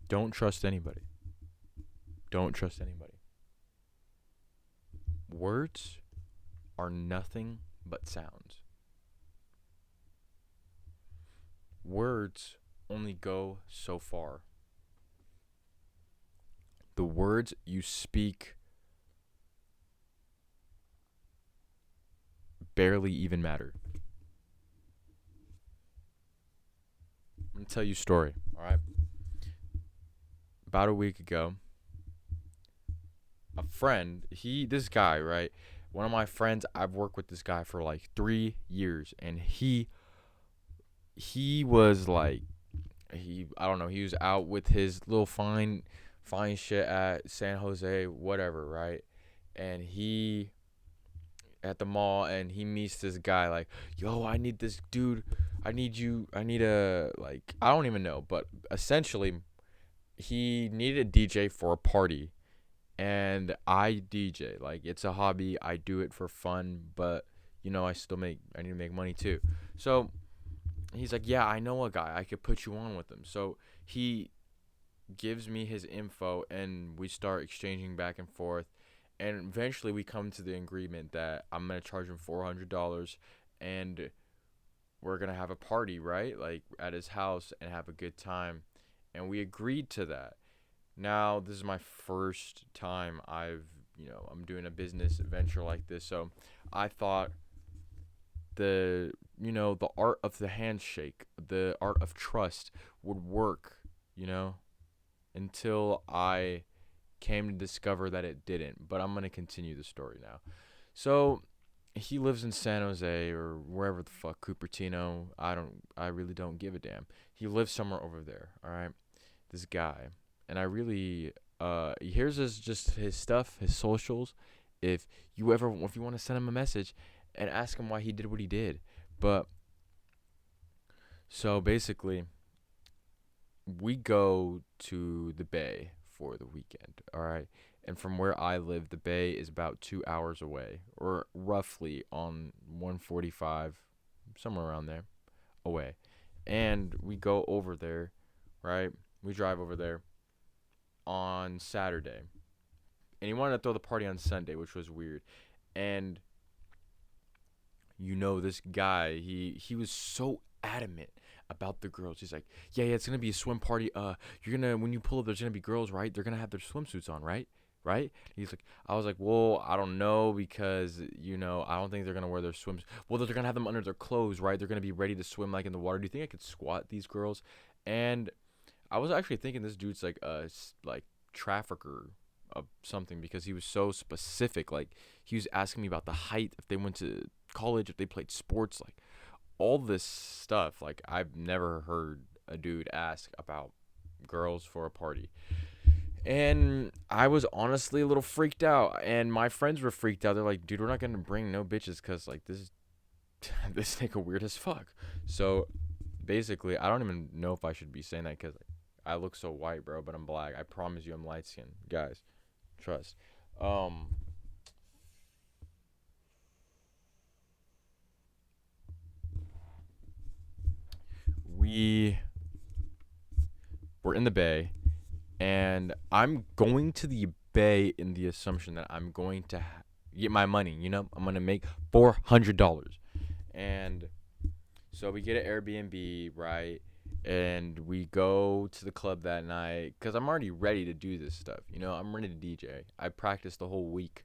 Don't trust anybody. Don't trust anybody. Words are nothing but sounds. Words only go so far. The words you speak barely even matter. I'm going to tell you a story, all right? About a week ago, a friend, this guy, right? One of my friends, I've worked with this guy for like 3 years, and he was like, I don't know, he was out with his little fine shit at San Jose, whatever, right? And he at the mall, and he meets this guy like, yo, I need this dude, I need a, like, I don't even know, but essentially he needed a DJ for a party, and I DJ. Like, it's a hobby. I do it for fun, but I need to make money too. So he's like, yeah, I know a guy. I could put you on with him. So he gives me his info, and we start exchanging back and forth. And eventually we come to the agreement that I'm gonna charge him $400, and we're gonna have a party, right? Like, at his house, and have a good time. And we agreed to that. Now, this is my first time I'm doing a business venture like this. So I thought the art of the handshake, the art of trust would work, you know, until I came to discover that it didn't. But I'm going to continue the story now. So he lives in San Jose or wherever the fuck, Cupertino. I really don't give a damn. He lives somewhere over there, all right? This guy. And I really here's his stuff, his socials. If you want to send him a message and ask him why he did what he did. But so basically, we go to the Bay for the weekend, all right? And from where I live, the Bay is about 2 hours away, or roughly on 145, somewhere around there, away. And we go over there, right? We drive over there on Saturday. And he wanted to throw the party on Sunday, which was weird. And this guy, he was so adamant about the girls. He's like, yeah, it's gonna be a swim party. You're gonna when you pull up, there's gonna be girls, right? They're gonna have their swimsuits on, right? Right? He's like, I was like, well, I don't know because I don't think they're gonna wear their swims. Well, they're gonna have them under their clothes, right? They're gonna be ready to swim like in the water. Do you think I could squat these girls? And I was actually thinking this dude's like like trafficker of something because he was so specific. Like, he was asking me about the height, if they went to college, if they played sports, like all this stuff. Like, I've never heard a dude ask about girls for a party. And I was honestly a little freaked out, and my friends were freaked out. They're like, dude, we're not gonna bring no bitches because like this is this nigga weird as fuck. So basically, I don't even know if I should be saying that because I look so white, bro, but I'm black. I promise you I'm light skinned. Guys, trust. Um we were in the Bay, and I'm going to the Bay in the assumption that I'm going to get my money, I'm going to make $400. And so we get an Airbnb, right? And we go to the club that night because I'm already ready to do this stuff. I'm ready to DJ. I practiced the whole week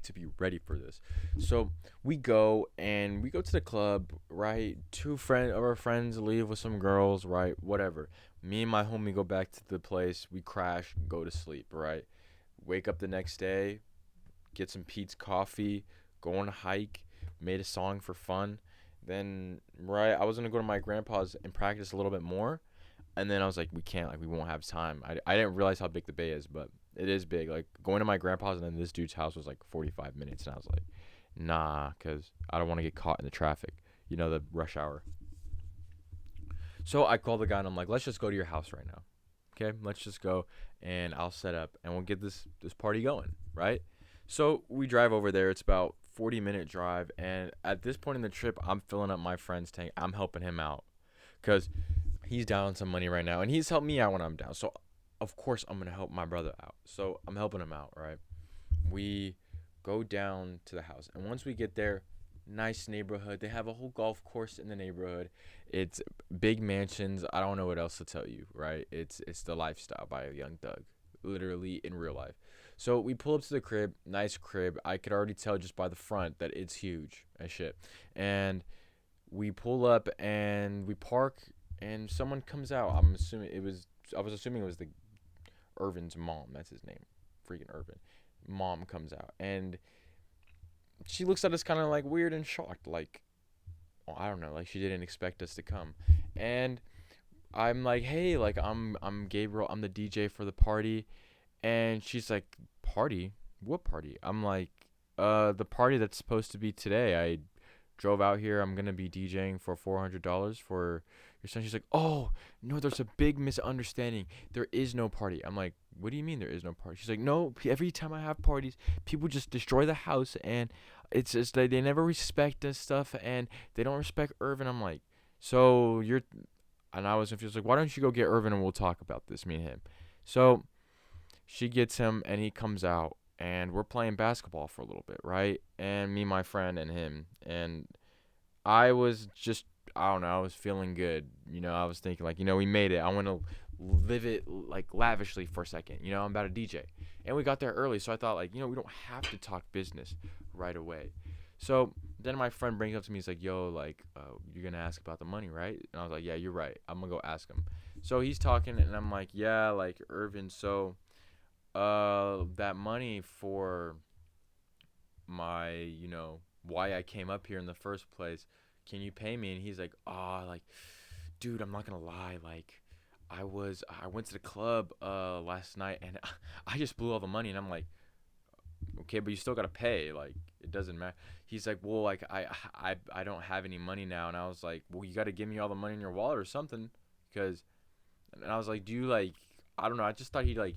to be ready for this. So we go to the club, right? Two of our friends leave with some girls, right? Whatever. Me and my homie go back to the place. We crash, go to sleep, right? Wake up the next day, get some Pete's coffee, go on a hike, made a song for fun. Then, right, I was gonna go to my grandpa's and practice a little bit more, and then I was like, we can't, like, we won't have time. I didn't realize how big the Bay is, but it is big. Like, going to my grandpa's and then this dude's house was like 45 minutes, and I was like, nah, because I don't want to get caught in the traffic, the rush hour. So I called the guy and I'm like, let's just go to your house right now. Okay, let's just go and I'll set up and we'll get this party going, right? So we drive over there. It's about 40-minute drive, and at this point in the trip, I'm filling up my friend's tank. I'm helping him out because He's down on some money right now, and he's helped me out when I'm down. So, of course, I'm gonna help my brother out. So I'm helping him out, right? We go down to the house, and once we get there, nice neighborhood. They have a whole golf course in the neighborhood. It's big mansions. I don't know what else to tell you, right? It's the lifestyle by Young Thug, literally in real life. So we pull up to the crib, nice crib. I could already tell just by the front that it's huge as shit. And we pull up and we park, and someone comes out. I was assuming it was the Irvin's mom. That's his name, freaking Irvin. Mom comes out, and she looks at us kind of like weird and shocked, like, oh, I don't know, like she didn't expect us to come. And I'm like, hey, like I'm Gabriel. I'm the DJ for the party. And she's like, party? What party? I'm like, the party that's supposed to be today. I drove out here. I'm gonna be DJing for $400 for your son. She's like, oh no, there's a big misunderstanding. There is no party. I'm like, what do you mean there is no party? She's like, no. Every time I have parties, people just destroy the house, and it's just they never respect this stuff, and they don't respect Irvin. I'm like, so you're, and I was confused. Like, why don't you go get Irvin and we'll talk about this, me and him. So she gets him, and he comes out, and we're playing basketball for a little bit, right? And me, my friend, and him. And I was just, I don't know, I was feeling good. I was thinking, like, we made it. I want to live it, like, lavishly for a second. I'm about to DJ. And we got there early, so I thought, like, we don't have to talk business right away. So then my friend brings up to me, he's like, yo, like, you're going to ask about the money, right? And I was like, yeah, you're right. I'm going to go ask him. So he's talking, and I'm like, yeah, like, Irvin, so that money for my, why I came up here in the first place, can you pay me? And he's like, like, dude, I'm not gonna lie, like, I went to the club last night, and I just blew all the money. And I'm like, okay, but you still gotta pay, like, it doesn't matter. He's like, well, like, I don't have any money now. And I was like, well, you gotta give me all the money in your wallet or something, because, and I was like, do you, like, I don't know, I just thought he, like,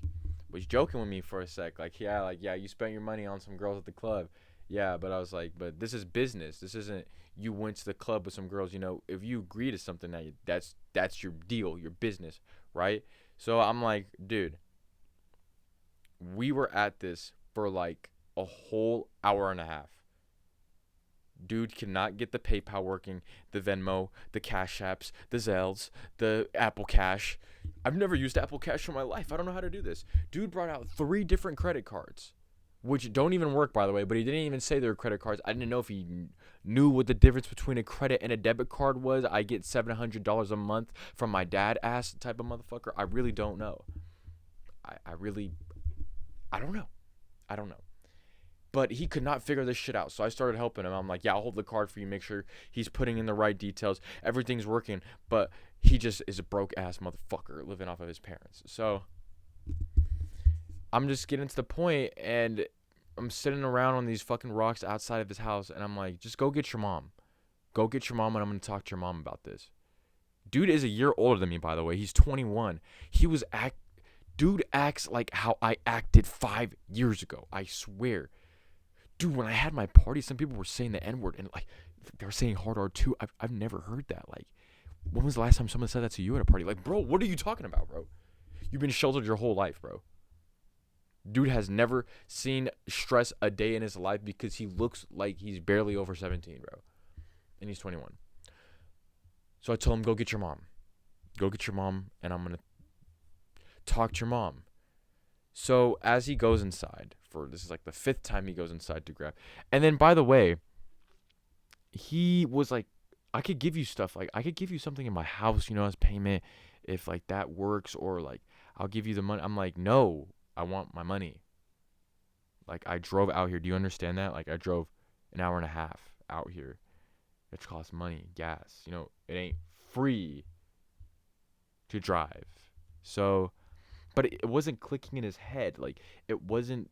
was joking with me for a sec, like, yeah, you spent your money on some girls at the club. Yeah, but I was like, but this is business. This isn't you went to the club with some girls. If you agree to something, that's your deal, your business, right? So I'm like, dude, we were at this for like a whole hour and a half. Dude cannot get the PayPal working, the Venmo, the Cash Apps, the Zelles, the Apple Cash. I've never used Apple Cash in my life. I don't know how to do this. Dude brought out 3 different credit cards, which don't even work, by the way, but he didn't even say they were credit cards. I didn't know if he knew what the difference between a credit and a debit card was. I get $700 a month from my dad ass type of motherfucker. I really don't know. I don't know. I don't know. But he could not figure this shit out. So I started helping him. I'm like, yeah, I'll hold the card for you. Make sure he's putting in the right details. Everything's working. But he just is a broke ass motherfucker living off of his parents. So I'm just getting to the point, and I'm sitting around on these fucking rocks outside of his house. And I'm like, just go get your mom. Go get your mom, and I'm going to talk to your mom about this. Dude is a year older than me, by the way. He's 21. Dude acts like how I acted 5 years ago. I swear. Dude, when I had my party, some people were saying the N-word, and like they were saying hard R too. I've never heard that. Like, when was the last time someone said that to you at a party? Like, bro, what are you talking about, bro? You've been sheltered your whole life, bro. Dude has never seen stress a day in his life because he looks like he's barely over 17, bro. And he's 21. So I told him, go get your mom. Go get your mom, and I'm going to talk to your mom. So as he goes inside, this is like the 5th time he goes inside to grab. And then, by the way, he was like, I could give you stuff. Like, I could give you something in my house, as payment, if like that works, or like I'll give you the money. I'm like, no, I want my money. Like, I drove out here. Do you understand that? Like, I drove an hour and a half out here. It costs money, gas. It ain't free to drive. So, but it wasn't clicking in his head. Like, it wasn't,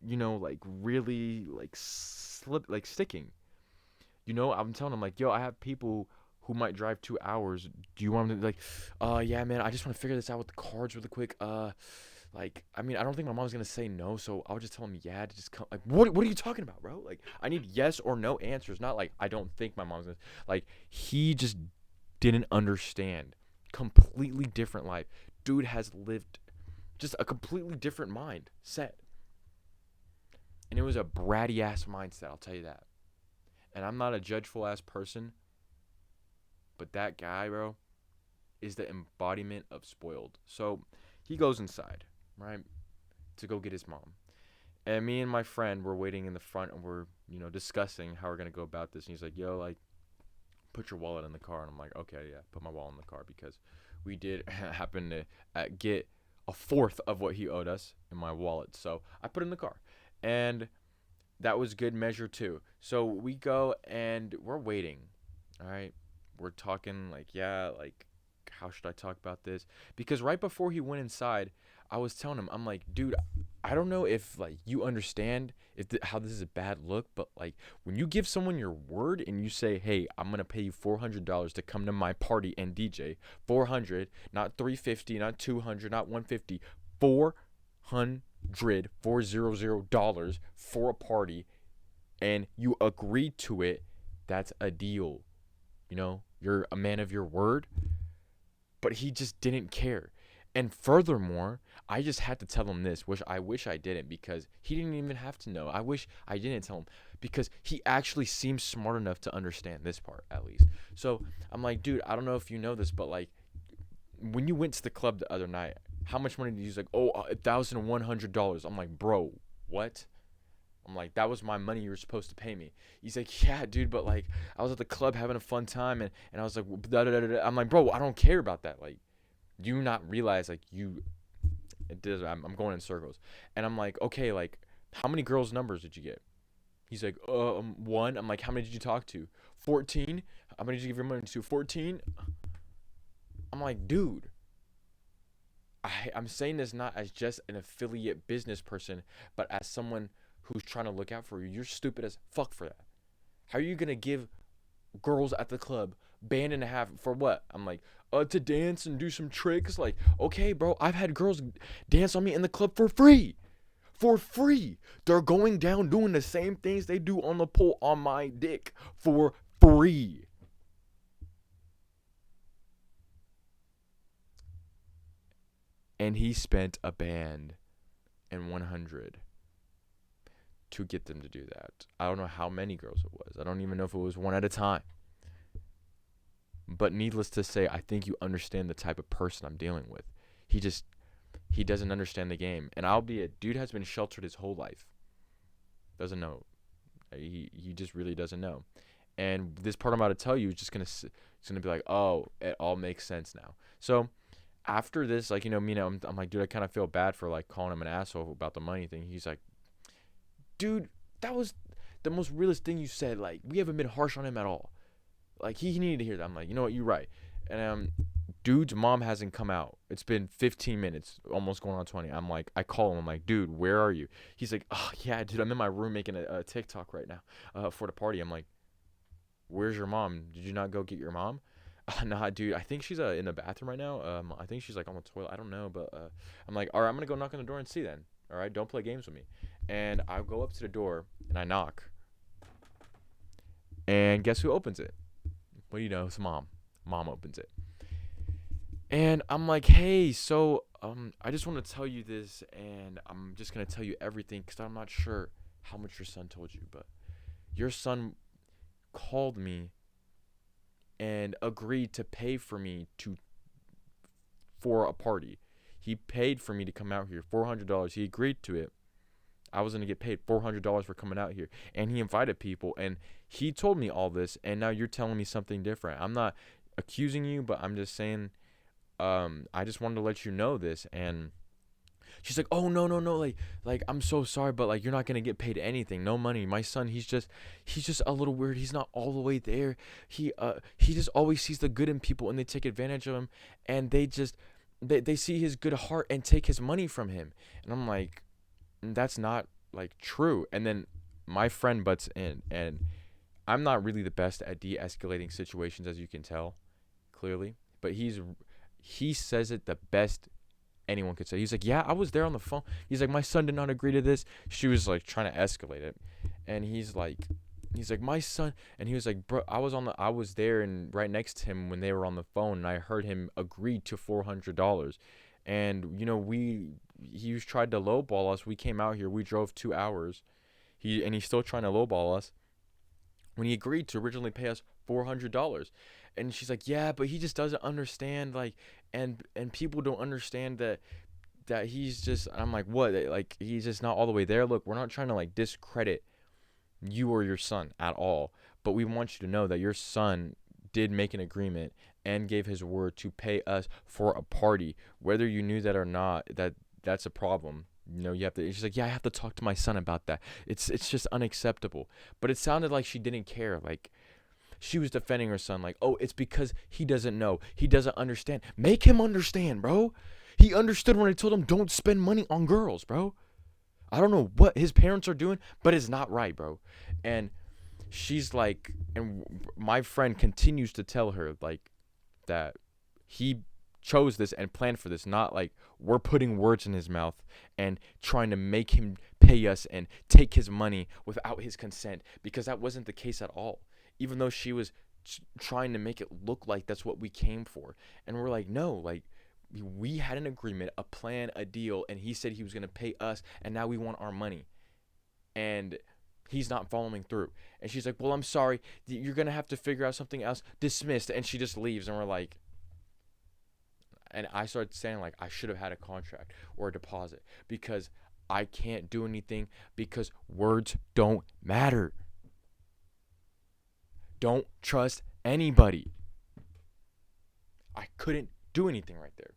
like really like sticking. I'm telling him, like, yo, I have people who might drive 2 hours. Do you want them to, like, yeah, man, I just want to figure this out with the cards really quick. Like, I mean, I don't think my mom's gonna say no, so I'll just tell him yeah to just come. Like, what are you talking about, bro? Like, I need yes or no answers, not like I don't think my mom's gonna. Like, he just didn't understand completely different life. Dude has lived just a completely different mind set. And it was a bratty ass mindset, I'll tell you that. And I'm not a judgeful ass person, but that guy, bro, is the embodiment of spoiled. So he goes inside, right, to go get his mom. And me and my friend were waiting in the front, and we're, discussing how we're going to go about this. And he's like, yo, like, put your wallet in the car. And I'm like, okay, yeah, put my wallet in the car, because we did happen to get a fourth of what he owed us in my wallet. So I put it in the car. And that was good measure too. So we go and we're waiting. All right. We're talking like, yeah, like, how should I talk about this? Because right before he went inside, I was telling him, I'm like, dude, I don't know if like you understand how this is a bad look, but like when you give someone your word and you say, hey, I'm gonna pay you $400 to come to my party and DJ, 400, not 350, not 200, not 150, $400 for a party, and you agree to it, that's a deal. You're a man of your word. But he just didn't care. And furthermore, I just had to tell him this, which I wish I didn't, because he didn't even have to know. I wish I didn't tell him, because he actually seems smart enough to understand this part, at least. So I'm like, dude, I don't know if you know this, but like, when you went to the club the other night, how much money did you use? Like, $1,100. I'm like, bro, what? I'm like, that was my money you were supposed to pay me. He's like, yeah, dude, but like, I was at the club having a fun time, and I was like, da, da, da, da. I'm like, bro, I don't care about that. Like, do you not realize, like, I'm going in circles. And I'm like, okay, like, how many girls' numbers did you get? He's like, one. I'm like, how many did you talk to? 14. How many did you give your money to? 14. I'm like, dude, I'm saying this not as just an affiliate business person, but as someone who's trying to look out for you. You're stupid as fuck for that. How are you gonna give girls at the club band and a half for what? I'm like, to dance and do some tricks. Like, okay, bro, I've had girls dance on me in the club for free. For free. They're going down doing the same things they do on the pole on my dick for free. And he spent a band and 100 to get them to do that. I don't know how many girls it was. I don't even know if it was one at a time. But needless to say, I think you understand the type of person I'm dealing with. He doesn't understand the game. And albeit, dude has been sheltered his whole life. Doesn't know. He just really doesn't know. And this part I'm about to tell you is just it's gonna be like, oh, it all makes sense now. So after this, like, I'm like, dude, I kind of feel bad for like calling him an asshole about the money thing. He's like, dude, that was the most realist thing you said. Like, we haven't been harsh on him at all. Like, he needed to hear that. I'm like, you know what, you're right. And dude's mom hasn't come out. It's been 15 minutes, almost going on 20. I'm like, I call him. I'm like, dude, where are you? He's like, oh yeah, dude, I'm in my room making a TikTok right now for the party. I'm like, where's your mom? Did you not go get your mom? Nah, dude, I think she's in the bathroom right now. I think she's like on the toilet. I don't know, but I'm like, all right, I'm gonna go knock on the door and see then. All right, don't play games with me. And I go up to the door and I knock. And guess who opens it? Well, it's mom. Mom opens it. And I'm like, hey, so I just want to tell you this, and I'm just gonna tell you everything because I'm not sure how much your son told you, but your son called me and agreed to pay for me for a party. He paid for me to come out here, $400. He agreed to it. I was going to get paid $400 for coming out here. And he invited people. And he told me all this. And now you're telling me something different. I'm not accusing you, but I'm just saying, I just wanted to let you know this. And she's like, oh, no. Like, I'm so sorry, but like, you're not going to get paid anything. No money. My son, he's just a little weird. He's not all the way there. He just always sees the good in people, and they take advantage of him. And they see his good heart and take his money from him. And I'm like, that's not like true. And then my friend butts in, and I'm not really the best at de-escalating situations, as you can tell clearly, but he says it the best anyone could say. He's like, yeah, I was there on the phone. He's like, my son did not agree to this. She was like trying to escalate it, and he's like, He's like, my son, and he was like, bro, I was there and right next to him when they were on the phone, and I heard him agree to $400, and he was tried to lowball us. We came out here, we drove 2 hours, he's still trying to lowball us when he agreed to originally pay us $400, and she's like, yeah, but he just doesn't understand, like, and people don't understand that he's just. I'm like, what? Like, he's just not all the way there. Look, we're not trying to like discredit you or your son at all, but we want you to know that your son did make an agreement and gave his word to pay us for a party, whether you knew that or not. That's a problem. You have to. She's like, yeah, I have to talk to my son about that. It's just unacceptable. But it sounded like she didn't care. Like, she was defending her son. Like, oh, it's because he doesn't know. He doesn't understand. Make him understand, bro. He understood when I told him don't spend money on girls, bro. I don't know what his parents are doing, but it's not right, bro. And she's like, and my friend continues to tell her like that he chose this and planned for this, not like we're putting words in his mouth and trying to make him pay us and take his money without his consent, because that wasn't the case at all. Even though she was trying to make it look like that's what we came for. And we're like, no, like, we had an agreement, a plan, a deal, and he said he was going to pay us, and now we want our money. And he's not following through. And she's like, well, I'm sorry. You're going to have to figure out something else. Dismissed. And she just leaves, and we're like, and I started saying, like, I should have had a contract or a deposit because I can't do anything because words don't matter. Don't trust anybody. I couldn't do anything right there.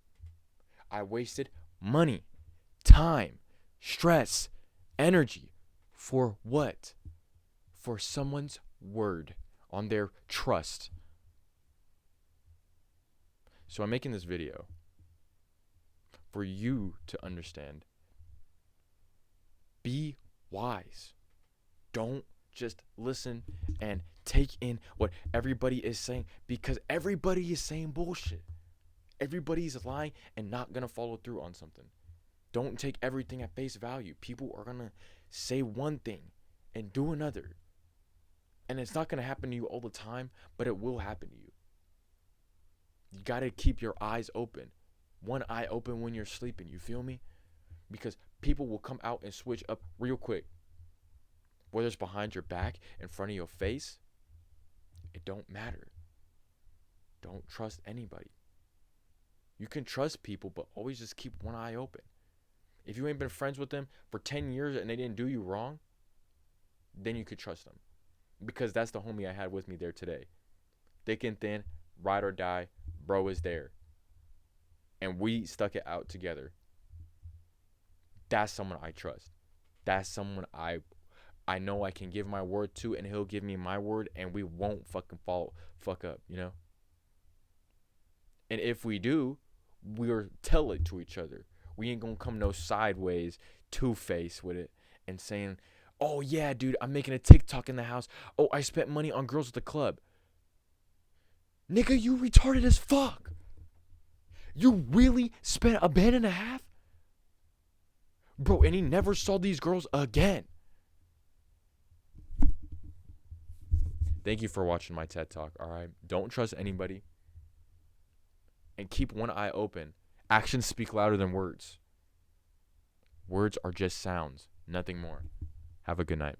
I wasted money, time, stress, energy. For what? For someone's word on their trust. So I'm making this video for you to understand. Be wise. Don't just listen and take in what everybody is saying, because everybody is saying bullshit. Everybody's lying and not going to follow through on something. Don't take everything at face value. People are going to say one thing and do another. And it's not going to happen to you all the time, but it will happen to you. You got to keep your eyes open. One eye open when you're sleeping. You feel me? Because people will come out and switch up real quick. Whether it's behind your back, in front of your face, it don't matter. Don't trust anybody. You can trust people, but always just keep one eye open. If you ain't been friends with them for 10 years and they didn't do you wrong, then you could trust them. Because that's the homie I had with me there today. Thick and thin, ride or die, bro is there. And we stuck it out together. That's someone I trust. That's someone I know I can give my word to, and he'll give me my word, and we won't fuck up, you know? And if we do, we'll tell it to each other. We ain't gonna come no sideways, two-face with it and saying, oh yeah, dude, I'm making a TikTok in the house. Oh, I spent money on girls at the club. Nigga, you retarded as fuck. You really spent $1.50? Bro, and he never saw these girls again. Thank you for watching my TED Talk, alright? Don't trust anybody. And keep one eye open. Actions speak louder than words. Words are just sounds, nothing more. Have a good night.